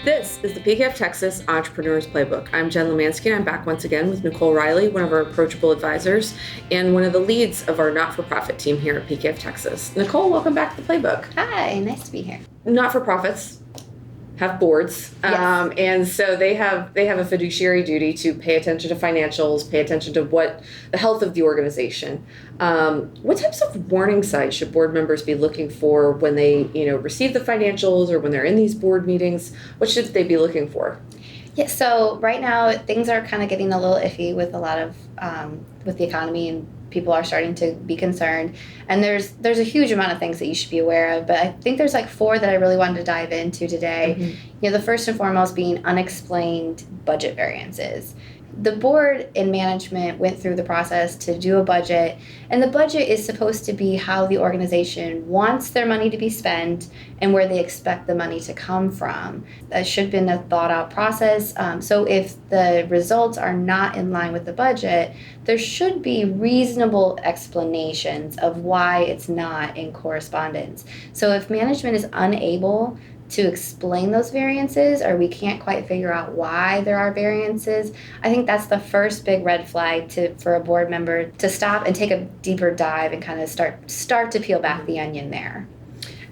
This is the PKF Texas Entrepreneurs Playbook. I'm Jen Lemanski, and I'm back once again with Nicole Riley, one of our approachable advisors, and one of the leads of our not-for-profit team here at PKF Texas. Nicole, welcome back to the Playbook. Hi, nice to be here. Not-for-profits have boards, Yes. and so they have a fiduciary duty to pay attention to financials, pay attention to what the health of the organization. What types of warning signs should board members be looking for when they, receive the financials or when they're in these board meetings? What should they be looking for? Yeah, so right now things are kind of getting a little iffy with a lot of with the economy, and people are starting to be concerned. And there's a huge amount of things that you should be aware of, but I think there's like 4 that I really wanted to dive into today. Mm-hmm. The first and foremost being unexplained budget variances. The board and management went through the process to do a budget, and the budget is supposed to be how the organization wants their money to be spent and where they expect the money to come from. That should have been a thought out process. So if the results are not in line with the budget, there should be reasonable explanations of why it's not in correspondence. So if management is unable to explain those variances, or we can't quite figure out why there are variances, I think that's the first big red flag for a board member to stop and take a deeper dive and kind of start to peel back the onion there.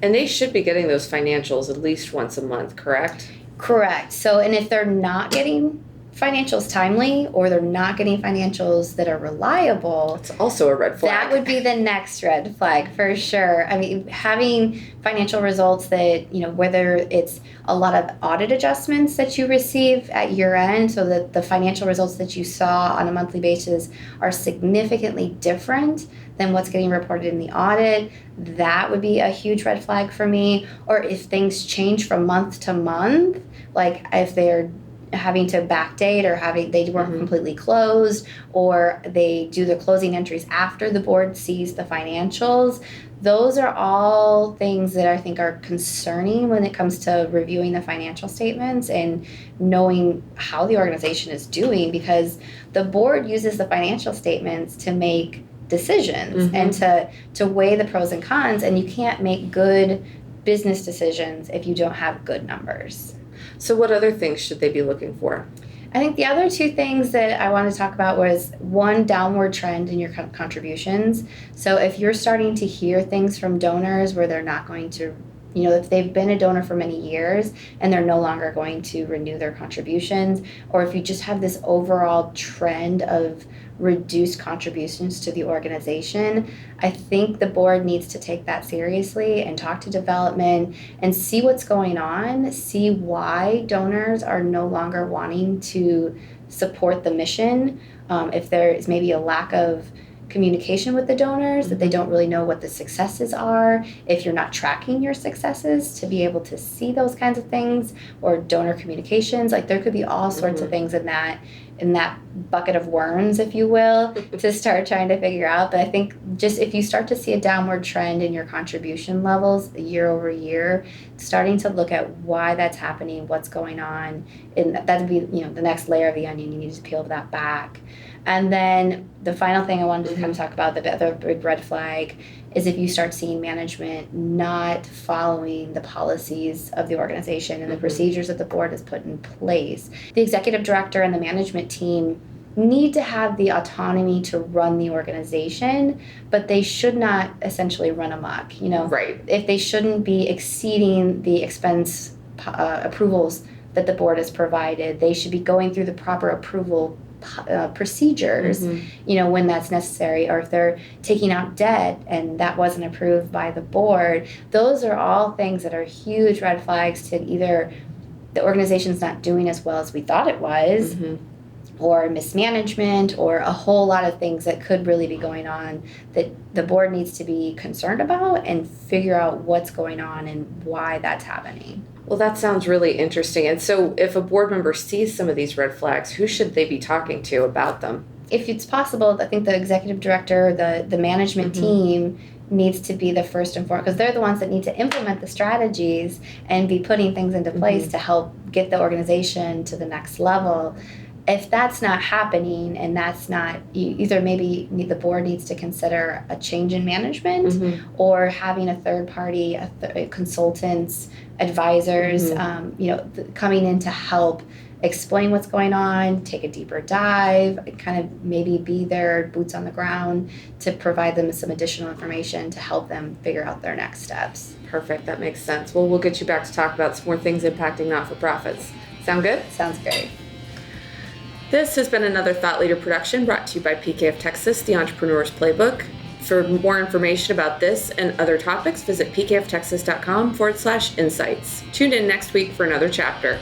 And they should be getting those financials at least once a month, correct? Correct. So, and if they're not getting financials timely, or they're not getting financials that are reliable, it's also a red flag. That would be the next red flag for sure. I mean, having financial results that, whether it's a lot of audit adjustments that you receive at year end, so that the financial results that you saw on a monthly basis are significantly different than what's getting reported in the audit, that would be a huge red flag for me. Or if things change from month to month, like if they're having to backdate, or they weren't completely closed, or they do the closing entries after the board sees the financials. Those are all things that I think are concerning when it comes to reviewing the financial statements and knowing how the organization is doing, because the board uses the financial statements to make decisions and to weigh the pros and cons, and you can't make good business decisions if you don't have good numbers. So what other things should they be looking for? I think the other 2 things that I wanted to talk about was, one, downward trend in your contributions. So if you're starting to hear things from donors where they're not going to, if they've been a donor for many years and they're no longer going to renew their contributions, or if you just have this overall trend of reduced contributions to the organization, I think the board needs to take that seriously and talk to development and see what's going on, see why donors are no longer wanting to support the mission. If there is maybe a lack of communication with the donors, that they don't really know what the successes are, if you're not tracking your successes to be able to see those kinds of things, or donor communications, like there could be all sorts of things in that bucket of worms, if you will, to start trying to figure out. But I think just if you start to see a downward trend in your contribution levels year over year, starting to look at why that's happening, what's going on, and that'd be the next layer of the onion. You need to peel that back. And then the final thing I wanted to kind of talk about, the other big red flag, is if you start seeing management not following the policies of the organization and the procedures that the board has put in place. The executive director and the management team need to have the autonomy to run the organization, but they should not essentially run amok. Right. If they shouldn't be exceeding the expense approvals that the board has provided, they should be going through the proper approval procedures, when that's necessary, or if they're taking out debt and that wasn't approved by the board. Those are all things that are huge red flags to either the organization's not doing as well as we thought it was, or mismanagement, or a whole lot of things that could really be going on that the board needs to be concerned about and figure out what's going on and why that's happening. Well, that sounds really interesting. And so if a board member sees some of these red flags, who should they be talking to about them? If it's possible, I think the executive director, the management team needs to be the first and foremost, because they're the ones that need to implement the strategies and be putting things into place to help get the organization to the next level. If that's not happening, and that's not, either maybe the board needs to consider a change in management, Mhm. or having a third party, consultants, advisors, coming in to help explain what's going on, take a deeper dive, kind of maybe be their boots on the ground to provide them some additional information to help them figure out their next steps. Perfect. That makes sense. Well, we'll get you back to talk about some more things impacting not-for-profits. Sound good? Sounds great. This has been another Thought Leader production brought to you by PKF Texas, the Entrepreneur's Playbook. For more information about this and other topics, visit pkftexas.com/insights. Tune in next week for another chapter.